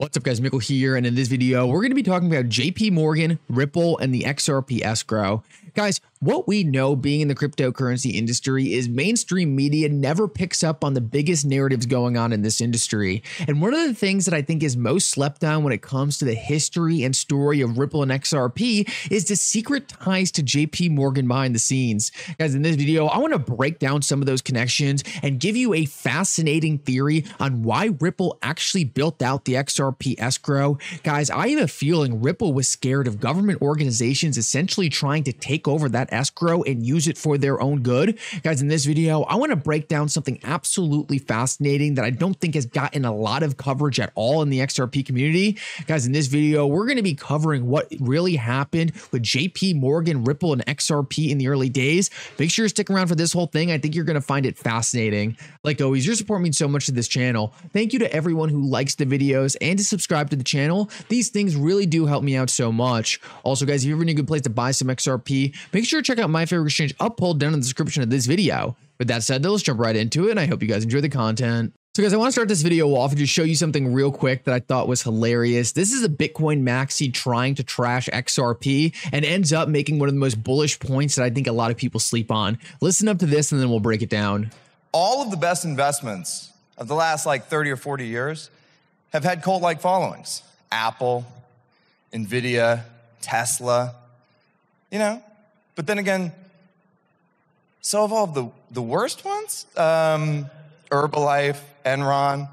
What's up guys, Mickle here, and in this video we're going to be talking about JP Morgan, Ripple, and the XRP escrow. Guys, what we know being in the cryptocurrency industry is mainstream media never picks up on the biggest narratives going on in this industry. And one of the things that I think is most slept on when it comes to the history and story of Ripple and XRP is the secret ties to JP Morgan behind the scenes. Guys, in this video, I want to break down some of those connections and give you a fascinating theory on why Ripple actually built out the XRP escrow. Guys, I have a feeling Ripple was scared of government organizations essentially trying to take over that escrow and use it for their own good. Guys, in this video, I want to break down something absolutely fascinating that I don't think has gotten a lot of coverage at all in the XRP community. Guys, in this video, we're going to be covering what really happened with JP Morgan, Ripple, and XRP in the early days. Make sure you stick around for this whole thing. I think you're going to find it fascinating. Like always, your support means so much to this channel. Thank you to everyone who likes the videos and to subscribe to the channel. These things really do help me out so much. Also, guys, if you're in a good place to buy some XRP, make sure to check out my favorite exchange Uphold down in the description of this video. With that said, though, let's jump right into it, and I hope you guys enjoy the content. So guys, I want to start this video off and just show you something real quick that I thought was hilarious. This is a Bitcoin maxi trying to trash XRP and ends up making one of the most bullish points that I think a lot of people sleep on. Listen up to this and then we'll break it down. All of the best investments of the last 30 or 40 years have had cult-like followings. Apple, Nvidia, Tesla, But then again, so have all of the worst ones. Herbalife, Enron,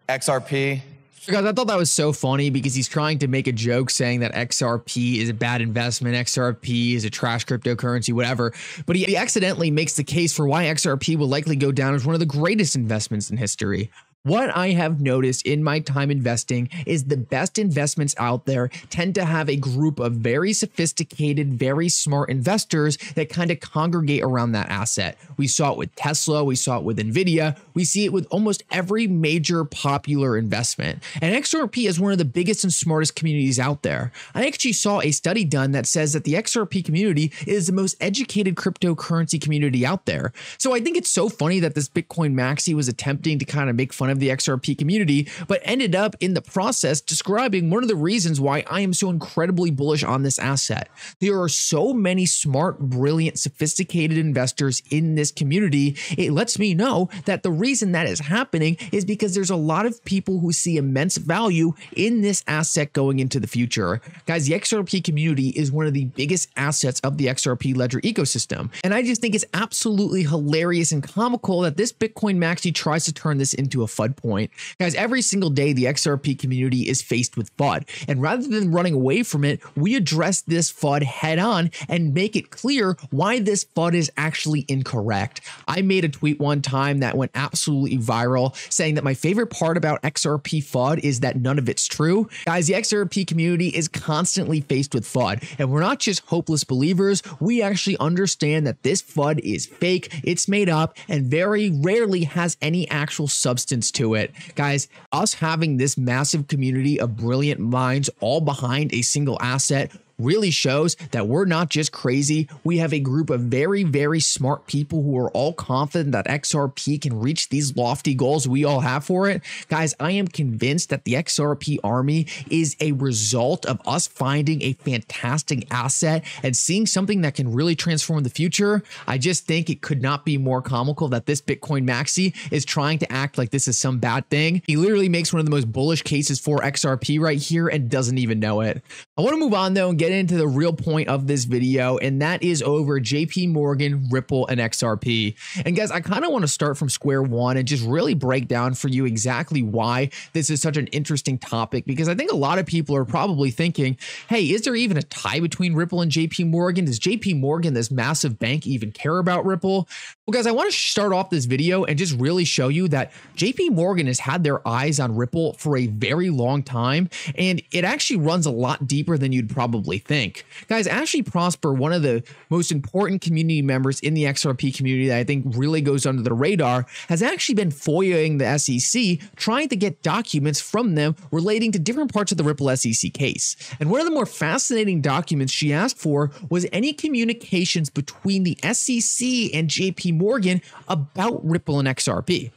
XRP. Guys, I thought that was so funny because he's trying to make a joke saying that XRP is a bad investment, XRP is a trash cryptocurrency, whatever. But he accidentally makes the case for why XRP will likely go down as one of the greatest investments in history. What I have noticed in my time investing is the best investments out there tend to have a group of very sophisticated, very smart investors that kind of congregate around that asset. We saw it with Tesla, we saw it with Nvidia, we see it with almost every major popular investment. And XRP is one of the biggest and smartest communities out there. I actually saw a study done that says that the XRP community is the most educated cryptocurrency community out there. So I think it's so funny that this Bitcoin maxi was attempting to kind of make fun of the XRP community, but ended up in the process describing one of the reasons why I am so incredibly bullish on this asset. There are so many smart, brilliant, sophisticated investors in this community. It lets me know that the reason that is happening is because there's a lot of people who see immense value in this asset going into the future. Guys, the XRP community is one of the biggest assets of the XRP ledger ecosystem. And I just think it's absolutely hilarious and comical that this Bitcoin maxi tries to turn this into a FUD point. Guys, every single day the XRP community is faced with FUD, and rather than running away from it, we address this FUD head on and make it clear why this FUD is actually incorrect. I made a tweet one time that went absolutely viral saying that my favorite part about XRP FUD is that none of it's true. Guys, the XRP community is constantly faced with FUD, and we're not just hopeless believers. We actually understand that this FUD is fake, it's made up, and very rarely has any actual substance to it. Guys, us having this massive community of brilliant minds all behind a single asset really shows that we're not just crazy. We have a group of very, very smart people who are all confident that XRP can reach these lofty goals we all have for it. Guys, I am convinced that the XRP army is a result of us finding a fantastic asset and seeing something that can really transform the future. I just think it could not be more comical that this Bitcoin maxi is trying to act like this is some bad thing. He literally makes one of the most bullish cases for XRP right here and doesn't even know it. I want to move on though and get into the real point of this video, and that is over JP Morgan, Ripple, and XRP. And guys, I kind of want to start from square one and just really break down for you exactly why this is such an interesting topic, because I think a lot of people are probably thinking, hey, is there even a tie between Ripple and JP Morgan? Does JP Morgan, this massive bank, even care about Ripple? Well, guys, I want to start off this video and just really show you that JP Morgan has had their eyes on Ripple for a very long time, and it actually runs a lot deeper than you'd probably think. Guys, Ashley Prosper, one of the most important community members in the XRP community that I think really goes under the radar, has actually been FOIAing the SEC, trying to get documents from them relating to different parts of the Ripple SEC case. And one of the more fascinating documents she asked for was any communications between the SEC and JP Morgan about Ripple and XRP.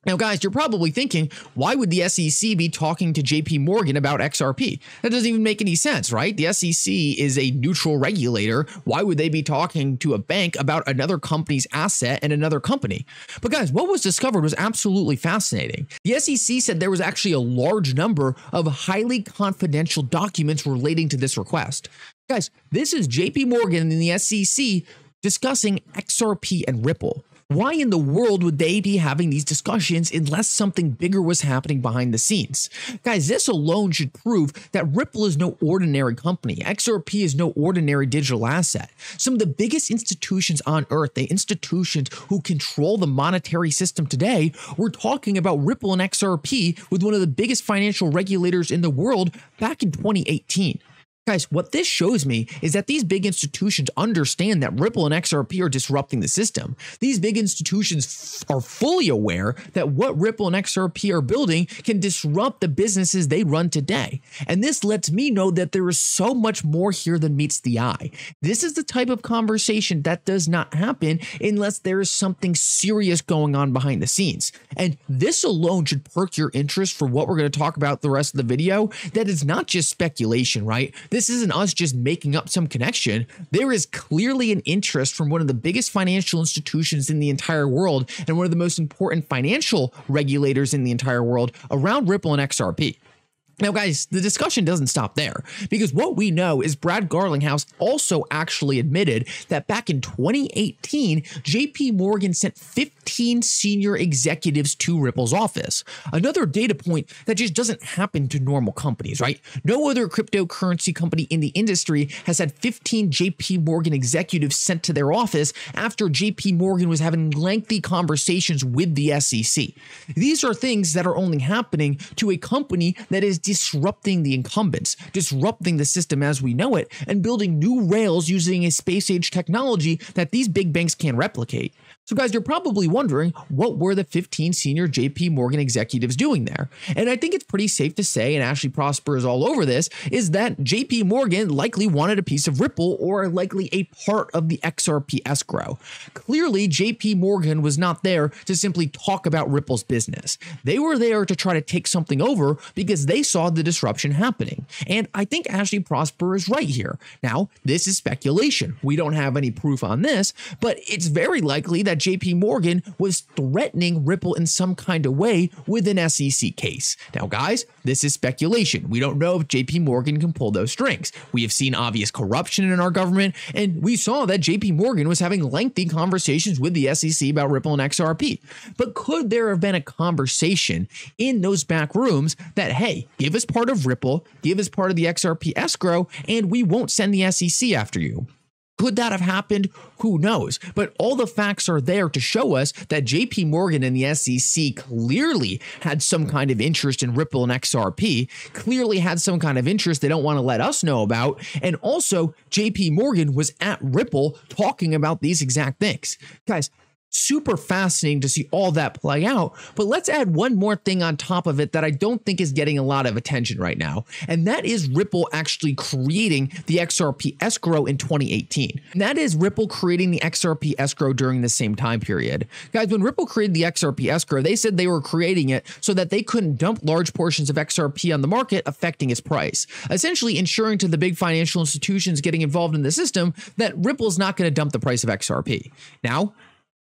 Now, guys, you're probably thinking, why would the SEC be talking to JP Morgan about XRP? That doesn't even make any sense, right? The SEC is a neutral regulator. Why would they be talking to a bank about another company's asset and another company? But guys, what was discovered was absolutely fascinating. The SEC said there was actually a large number of highly confidential documents relating to this request. Guys, this is JP Morgan and the SEC discussing XRP and Ripple. Why in the world would they be having these discussions unless something bigger was happening behind the scenes? Guys, this alone should prove that Ripple is no ordinary company. XRP is no ordinary digital asset. Some of the biggest institutions on earth, the institutions who control the monetary system today, were talking about Ripple and XRP with one of the biggest financial regulators in the world back in 2018. Guys, what this shows me is that these big institutions understand that Ripple and XRP are disrupting the system. These big institutions are fully aware that what Ripple and XRP are building can disrupt the businesses they run today. And this lets me know that there is so much more here than meets the eye. This is the type of conversation that does not happen unless there is something serious going on behind the scenes. And this alone should perk your interest for what we're going to talk about the rest of the video. That is not just speculation, right? This isn't us just making up some connection. There is clearly an interest from one of the biggest financial institutions in the entire world and one of the most important financial regulators in the entire world around Ripple and XRP. Now, guys, the discussion doesn't stop there, because what we know is Brad Garlinghouse also actually admitted that back in 2018, JP Morgan sent 15 senior executives to Ripple's office. Another data point that just doesn't happen to normal companies, right? No other cryptocurrency company in the industry has had 15 JP Morgan executives sent to their office after JP Morgan was having lengthy conversations with the SEC. These are things that are only happening to a company that is disrupting the incumbents, disrupting the system as we know it, and building new rails using a space-age technology that these big banks can't replicate. So guys, you're probably wondering, what were the 15 senior JP Morgan executives doing there? And I think it's pretty safe to say, and Ashley Prosper is all over this, is that JP Morgan likely wanted a piece of Ripple or likely a part of the XRP escrow. Clearly, JP Morgan was not there to simply talk about Ripple's business. They were there to try to take something over because they saw the disruption happening. And I think Ashley Prosper is right here. Now, this is speculation. We don't have any proof on this, but it's very likely that JP Morgan was threatening Ripple in some kind of way with an SEC case. Now, guys, this is speculation. We don't know if JP Morgan can pull those strings. We have seen obvious corruption in our government, and we saw that JP Morgan was having lengthy conversations with the SEC about Ripple and XRP. But could there have been a conversation in those back rooms that, hey, give us part of Ripple, give us part of the XRP escrow, and we won't send the SEC after you? Could that have happened? Who knows? But all the facts are there to show us that JP Morgan and the SEC clearly had some kind of interest in Ripple and XRP, clearly had some kind of interest they don't want to let us know about. And also, JP Morgan was at Ripple talking about these exact things. Guys, super fascinating to see all that play out, but let's add one more thing on top of it that I don't think is getting a lot of attention right now, and that is Ripple actually creating the XRP escrow in 2018. And that is Ripple creating the XRP escrow during the same time period. Guys, when Ripple created the XRP escrow, they said they were creating it so that they couldn't dump large portions of XRP on the market, affecting its price, essentially ensuring to the big financial institutions getting involved in the system that Ripple's not going to dump the price of XRP. Now,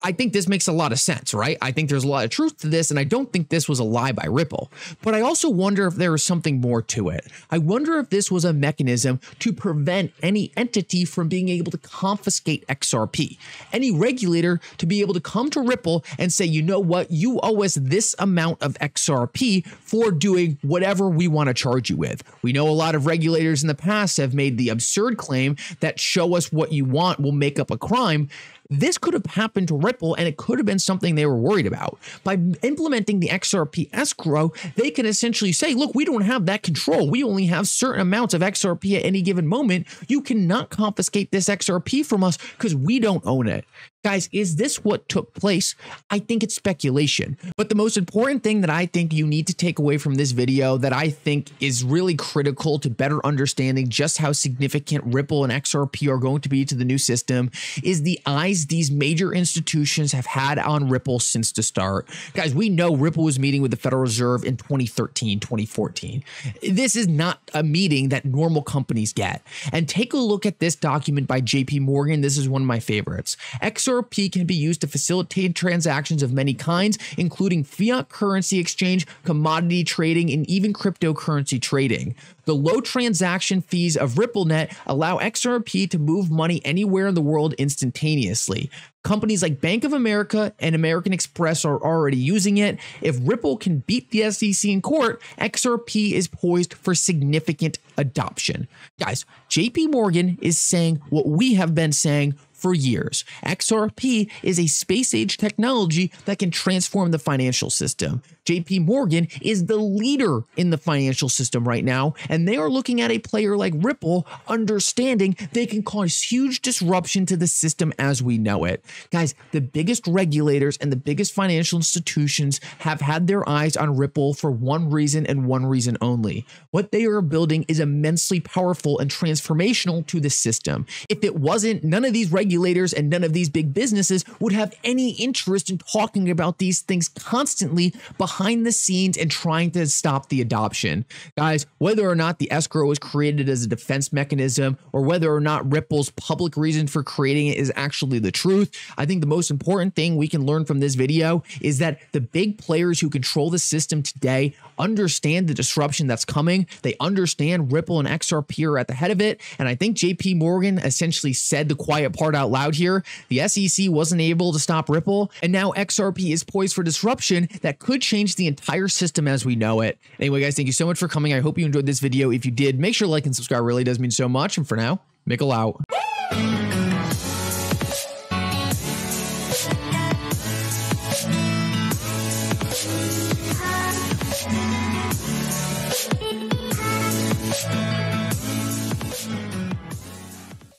I think this makes a lot of sense, right? I think there's a lot of truth to this, and I don't think this was a lie by Ripple. But I also wonder if there was something more to it. I wonder if this was a mechanism to prevent any entity from being able to confiscate XRP. Any regulator to be able to come to Ripple and say, you know what, you owe us this amount of XRP for doing whatever we want to charge you with. We know a lot of regulators in the past have made the absurd claim that show us what you want will make up a crime. This could have happened to Ripple, and it could have been something they were worried about. By implementing the XRP escrow, they can essentially say, look, we don't have that control. We only have certain amounts of XRP at any given moment. You cannot confiscate this XRP from us because we don't own it. Guys, is this what took place? I think it's speculation. But the most important thing that I think you need to take away from this video that I think is really critical to better understanding just how significant Ripple and XRP are going to be to the new system is the eyes these major institutions have had on Ripple since the start. Guys, we know Ripple was meeting with the Federal Reserve in 2013, 2014. This is not a meeting that normal companies get. And take a look at this document by JP Morgan. This is one of my favorites. XRP can be used to facilitate transactions of many kinds, including fiat currency exchange, commodity trading, and even cryptocurrency trading. The low transaction fees of RippleNet allow XRP to move money anywhere in the world instantaneously. Companies like Bank of America and American Express are already using it. If Ripple can beat the SEC in court, XRP is poised for significant adoption. Guys, JP Morgan is saying what we have been saying for years. XRP is a space-age technology that can transform the financial system. JP Morgan is the leader in the financial system right now, and they are looking at a player like Ripple, understanding they can cause huge disruption to the system as we know it. Guys, the biggest regulators and the biggest financial institutions have had their eyes on Ripple for one reason and one reason only. What they are building is immensely powerful and transformational to the system. If it wasn't, none of these regulators and none of these big businesses would have any interest in talking about these things constantly behind the scenes and trying to stop the adoption. Guys, whether or not the escrow was created as a defense mechanism or whether or not Ripple's public reason for creating it is actually the truth, I think the most important thing we can learn from this video is that the big players who control the system today understand the disruption that's coming. They understand Ripple and XRP are at the head of it. And I think JP Morgan essentially said the quiet part out loud here. The SEC wasn't able to stop Ripple, and now XRP is poised for disruption that could change the entire system as we know it. Anyway, guys, thank you so much for coming. I hope you enjoyed this video. If you did, make sure to like and subscribe. It really does mean so much. And for now, Mickle out.